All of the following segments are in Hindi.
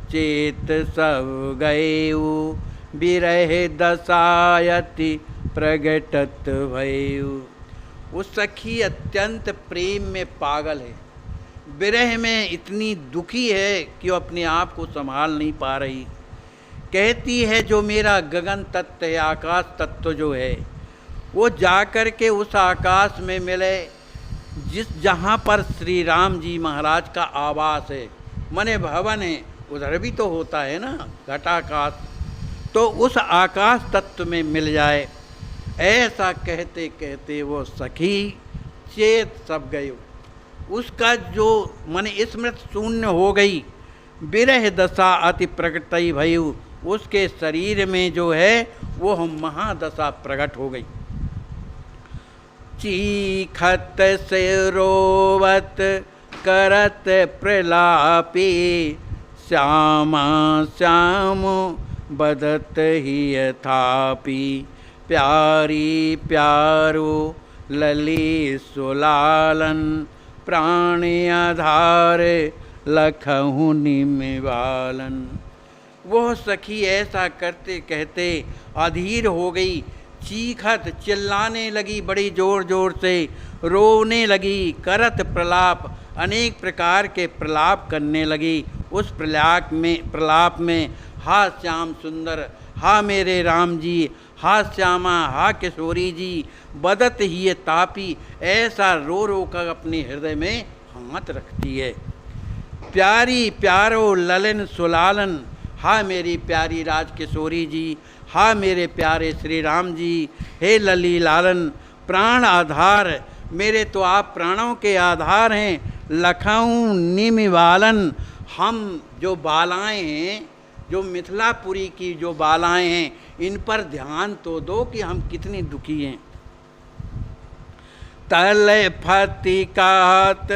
चेत सब गएऊ, विरह दशायति प्रगटत भयऊ। वो सखी अत्यंत प्रेम में पागल है, विरह में इतनी दुखी है कि वो अपने आप को संभाल नहीं पा रही। कहती है जो मेरा गगन तत्व है, आकाश तत्व जो है, वो जाकर के उस आकाश में मिले जहाँ पर श्री राम जी महाराज का आवास है, मने भवन है। उधर भी तो होता है ना घटाकाश, तो उस आकाश तत्व में मिल जाए। ऐसा कहते कहते वो सखी चेत सब गई, उसका जो मन स्मृत शून्य हो गई। विरह दशा अति प्रकटई भयु, उसके शरीर में जो है वो महादशा प्रकट हो गई। चीखत से रोवत करत प्रलापी, श्यामा श्याम बदत ही यथापि, प्यारी प्यारो लली सुलालन, प्राण आधार लखहु निमिवालन। वह सखी ऐसा करते कहते अधीर हो गई, चीखत चिल्लाने लगी बड़ी जोर जोर से, रोने लगी, करत प्रलाप अनेक प्रकार के प्रलाप करने लगी। उस प्रलाप में हा श्याम सुंदर, हा मेरे राम जी, हा श्यामा, हा किशोरी जी, बदत ही तापी, ऐसा रो रो कर अपने हृदय में हाथ रखती है। प्यारी प्यारो ललन सुलालन, हा मेरी प्यारी राज किशोरी जी, हा मेरे प्यारे श्री राम जी, हे लली लालन, प्राण आधार, मेरे तो आप प्राणों के आधार हैं। लखनऊ निमिवालन, हम जो बालाएं हैं, जो मिथिलापुरी की जो बालाएं हैं, इन पर ध्यान तो दो कि हम कितनी दुखी हैं। तले फतिकात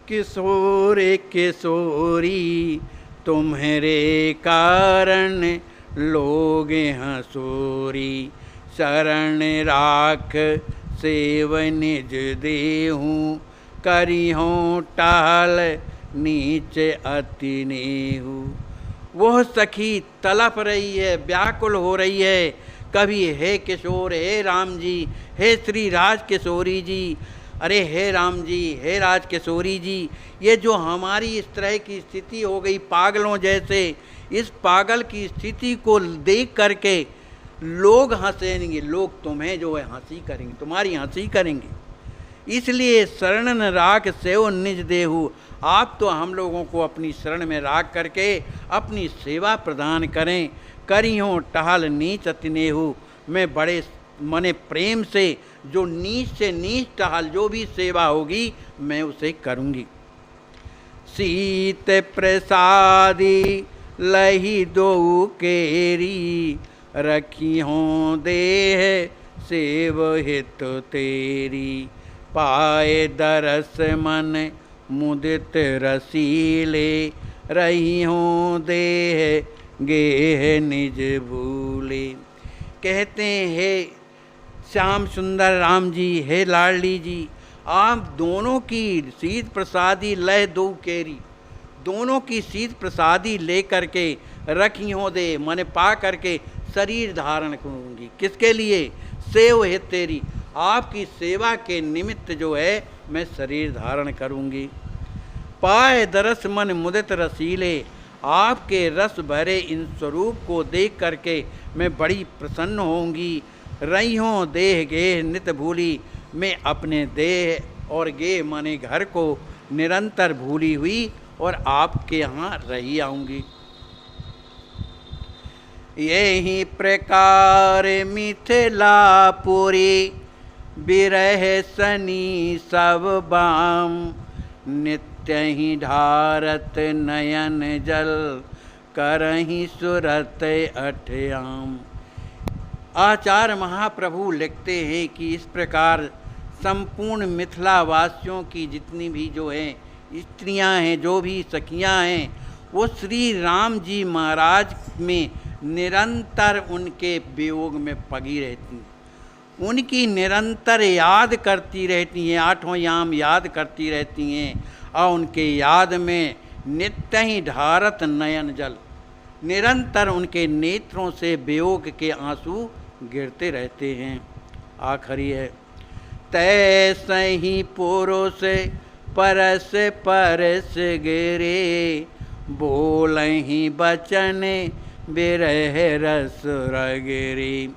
किशोर किशोरी, तुम्हारे कारण लोग हंसोरी, शरण राख सेव निज देहूँ, करी हों टाल नीचे अति नेहू। वह सखी तड़प रही है, व्याकुल हो रही है, कभी हे किशोर, हे राम जी, हे श्री राज किशोरी जी, अरे हे राम जी, हे राज किशोरी जी, ये जो हमारी इस तरह की स्थिति हो गई पागलों जैसे, इस पागल की स्थिति को देख करके लोग हंसेंगे, लोग तुम्हें जो है हंसी करेंगे, तुम्हारी हंसी करेंगे। इसलिए शरणन राख सेव निज देहु, आप तो हम लोगों को अपनी शरण में राख करके अपनी सेवा प्रदान करें। करियों टहल नीच अति नेहु, मैं बड़े मने प्रेम से जो नीच से नीच टहल जो भी सेवा होगी मैं उसे करूँगी। सीत प्रसादी लही दो केरी, रखी हों देह सेव हित तेरी, पाए दरस मन मुदित रसीले, रही हों देह गेह निज भूले। कहते हैं श्याम सुंदर राम जी, हे लाडली जी, आप दोनों की सीत प्रसादी लह दो केरी, दोनों की सीत प्रसादी ले करके रखी हो दे, मन पा करके शरीर धारण करूँगी। किसके लिए? सेव है तेरी, आपकी सेवा के निमित्त जो है मैं शरीर धारण करूँगी। पाए दरस मन मुदित रसीले, आपके रस भरे इन स्वरूप को देख करके मैं बड़ी प्रसन्न होंगी। रही हों देह गेह नित भूली, मैं अपने देह और गेह माने घर को निरंतर भूली हुई और आपके यहाँ रही आऊँगी। यही प्रकार मिथिलापुरी, बिरह सनी सब बाम, नित्य ही ढारत नयन जल, करही सुरत अठयाम। आचार्य महाप्रभु लिखते हैं कि इस प्रकार संपूर्ण मिथिला वासियों की जितनी भी जो है स्त्रियां हैं, जो भी सखियां हैं, वो श्री राम जी महाराज में निरंतर उनके वियोग में पगी रहती हैं, उनकी निरंतर याद करती रहती हैं, आठों याम याद करती रहती हैं और उनके याद में नित्य ही ढारत नयन जल। निरंतर उनके नेत्रों से वियोग के आंसू गिरते रहते हैं। आखिरी है, तैसे ही पुरुष परस परस गिरे, बोलहि बचन बिरह रस रगिरे।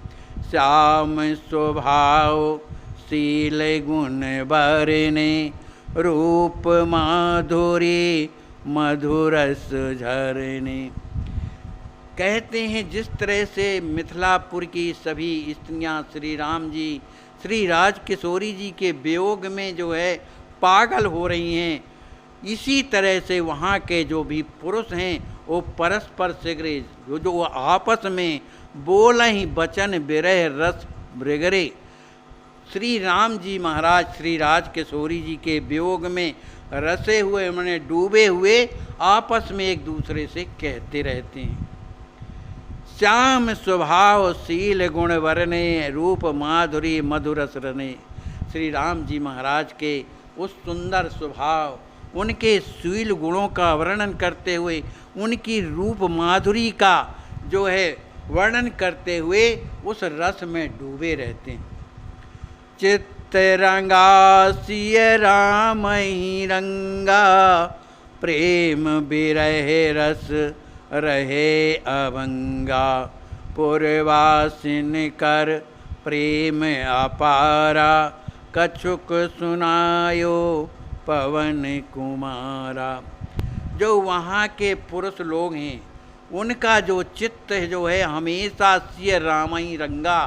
श्याम स्वभाव शील गुण बरने, रूप माधुरी मधुरस झरने। कहते हैं जिस तरह से मिथिलापुर की सभी स्त्रियां श्री राम जी, श्री राज किशोरी जी के वियोग में जो है पागल हो रही हैं, इसी तरह से वहाँ के जो भी पुरुष हैं वो परस्पर सिगरे, जो आपस में बोलहि बचन बिरह रस मृगरे। श्री राम जी महाराज श्री राज किशोरी जी के वियोग में रसे हुए, मैंने डूबे हुए आपस में एक दूसरे से कहते रहते हैं। श्याम स्वभाव शील गुण वरने, रूप माधुरी मधुरस रने। श्री राम जी महाराज के उस सुंदर स्वभाव, उनके शील गुणों का वर्णन करते हुए, उनकी रूप माधुरी का जो है वर्णन करते हुए उस रस में डूबे रहते हैं। चित्त रंगा सिय राम ही रंगा, प्रेम बिरह रस रहे अभंगा। पुरवासिन कर प्रेम अपारा, कछुक सुनायो पवन कुमारा। जो वहाँ के पुरुष लोग हैं उनका जो चित्त जो है हमेशा सिय राम ही रंगा,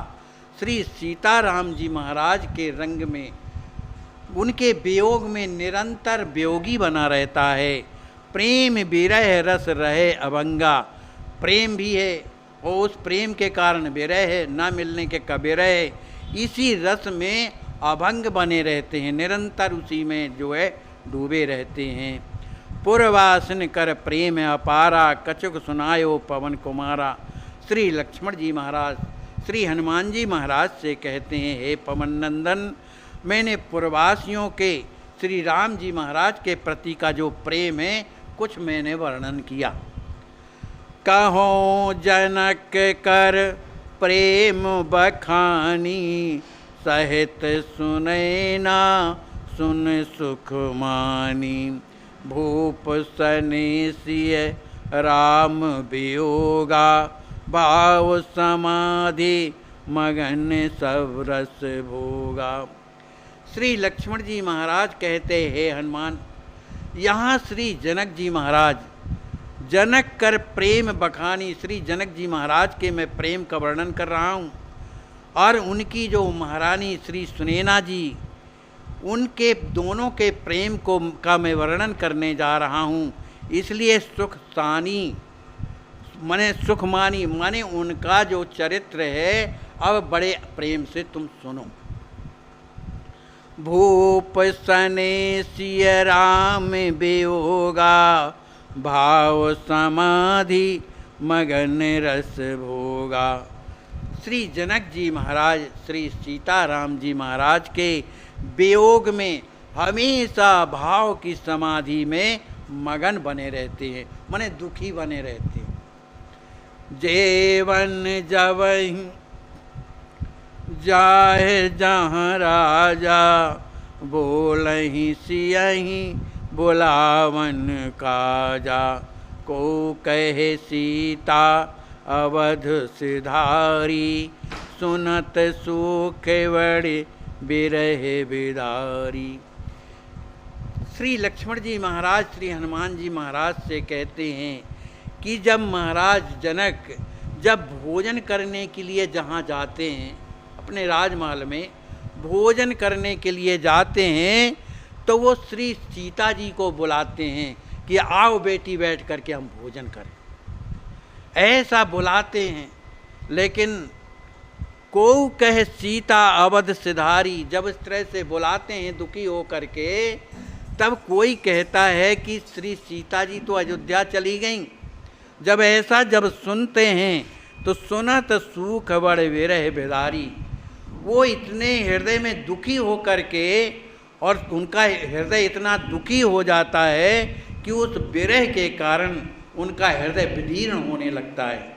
श्री सीताराम जी महाराज के रंग में, उनके वियोग में निरंतर वियोगी बना रहता है। प्रेम विरह रस रहे अभंगा, प्रेम भी है और उस प्रेम के कारण विरह है, न मिलने के कबिरह, इसी रस में अभंग बने रहते हैं, निरंतर उसी में जो है डूबे रहते हैं। पुरवासिन कर प्रेम अपारा, कछुक सुनायो पवन कुमारा। श्री लक्ष्मण जी महाराज श्री हनुमान जी महाराज से कहते हैं, हे पवन नंदन, मैंने पुरवासियों के श्री राम जी महाराज के प्रति का जो प्रेम है कुछ मैंने वर्णन किया। कहो जनक कर प्रेम बखानी, सहित सुनैना सुन सुख मानी। भूप सनेसिय राम वियोगा, भाव समाधि मगन सब रस भोगा। श्री लक्ष्मण जी महाराज कहते हैं, हनुमान, यहाँ श्री जनक जी महाराज, जनक कर प्रेम बखानी, श्री जनक जी महाराज के मैं प्रेम का वर्णन कर रहा हूँ, और उनकी जो महारानी श्री सुनैना जी, उनके दोनों के प्रेम को का मैं वर्णन करने जा रहा हूँ। इसलिए सुख सानी माने सुख मानी, माने उनका जो चरित्र है अब बड़े प्रेम से तुम सुनो। भूप सनेसिय राम वियोगा, भाव समाधि मगन रस भोगा। श्री जनक जी महाराज श्री सीताराम जी महाराज के वियोग में हमेशा भाव की समाधि में मगन बने रहते हैं, माने दुखी बने रहते हैं। जेवन जवहि जाहे जहाँ राजा, बोलहि सियहि बुलावन काजा। को कहे सीता अवध सिधारी, सुनत सुख बड़े बिरह बिदारी। श्री लक्ष्मण जी महाराज श्री हनुमान जी महाराज से कहते हैं कि जब महाराज जनक जब भोजन करने के लिए जहाँ जाते हैं, अपने राजमहल में भोजन करने के लिए जाते हैं, तो वो श्री सीता जी को बुलाते हैं कि आओ बेटी बैठ करके हम भोजन करें, ऐसा बुलाते हैं। लेकिन को कहे सीता अवध सिधारी, जब इस तरह से बुलाते हैं दुखी हो करके, तब कोई कहता है कि श्री सीता जी तो अयोध्या चली गईं। जब ऐसा जब सुनते हैं तो सुनत सूख बड़ विरह बिदारी, वो इतने हृदय में दुखी हो करके, और उनका हृदय इतना दुखी हो जाता है कि उस विरह के कारण उनका हृदय विदीर्ण होने लगता है।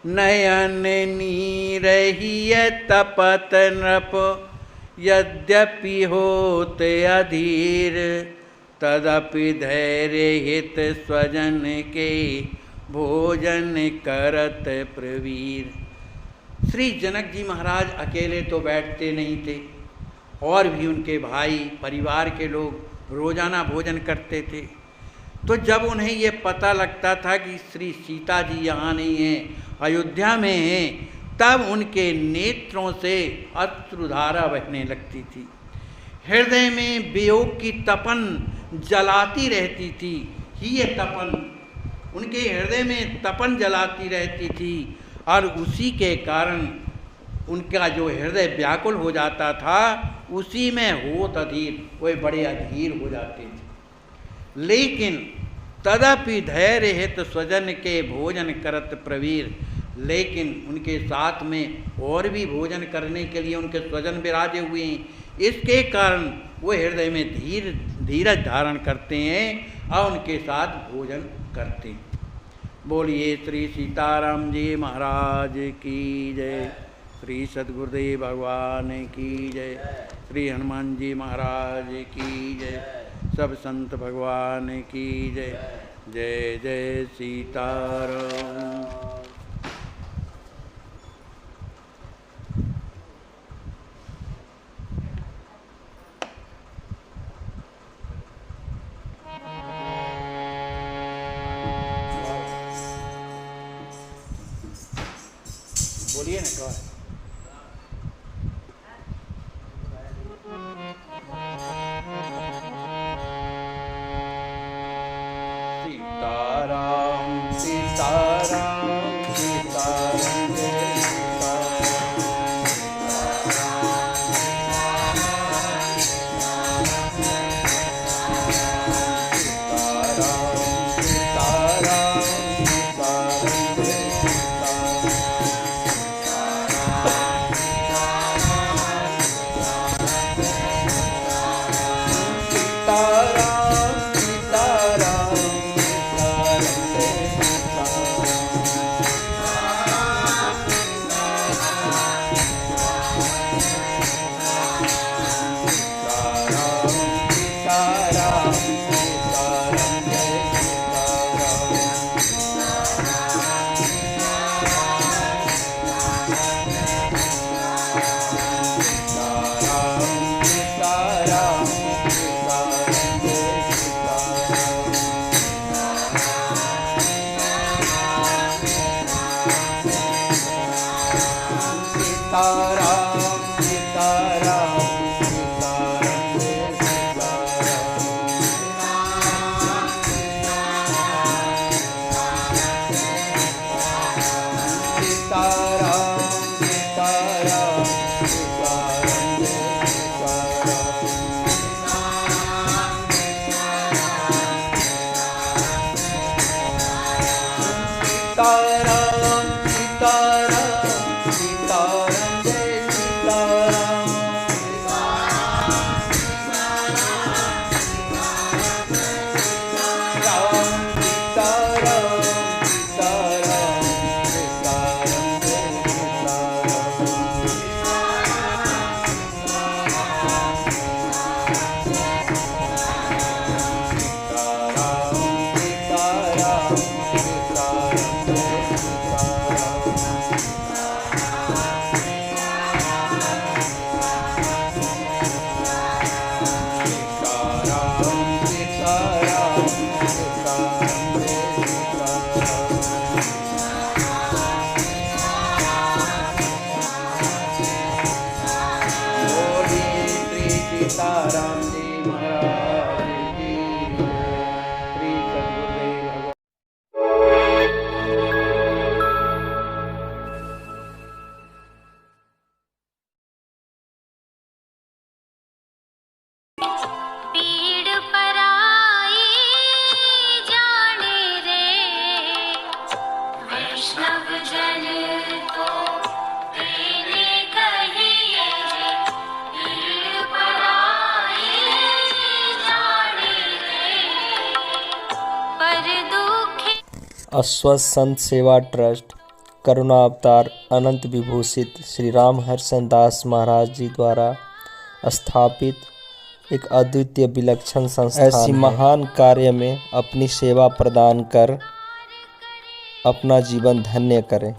नयन नीरहिय तपत नृप, यद्यपि होत अधीर, तदपि धैर्य हित स्वजन के, भोजन करत प्रवीर। श्री जनक जी महाराज अकेले तो बैठते नहीं थे, और भी उनके भाई परिवार के लोग रोजाना भोजन करते थे। तो जब उन्हें ये पता लगता था कि श्री सीता जी यहाँ नहीं हैं, अयोध्या में हैं, तब उनके नेत्रों से अश्रुधारा बहने लगती थी। हृदय में वियोग की तपन जलाती रहती थी। ही ये तपन उनके हृदय में तपन जलाती रहती थी, और उसी के कारण उनका जो हृदय व्याकुल हो जाता था, उसी में होत अधीर, वे बड़े अधीर हो जाते थे। लेकिन तदपि धैर्य हित स्वजन के, भोजन करत प्रवीर, लेकिन उनके साथ में और भी भोजन करने के लिए उनके स्वजन विराजे हुए हैं। इसके कारण वो हृदय में धीरज धारण करते हैं और उनके साथ भोजन करते हैं। बोलिए श्री सीताराम जी महाराज की जय, श्री सद्गुरुदेव भगवान की जय, श्री हनुमान जी महाराज की जय, सब संत भगवान की जय। जय जय सीताराम। बोलिए ना क्या है। सीताराम सीताराम सीताराम जय अस्वस्थ संत सेवा ट्रस्ट करुणा अवतार अनंत विभूषित श्री राम हर्षण दास महाराज जी द्वारा स्थापित एक अद्वितीय विलक्षण संस्थान ऐसी महान कार्य में अपनी सेवा प्रदान कर अपना जीवन धन्य करें।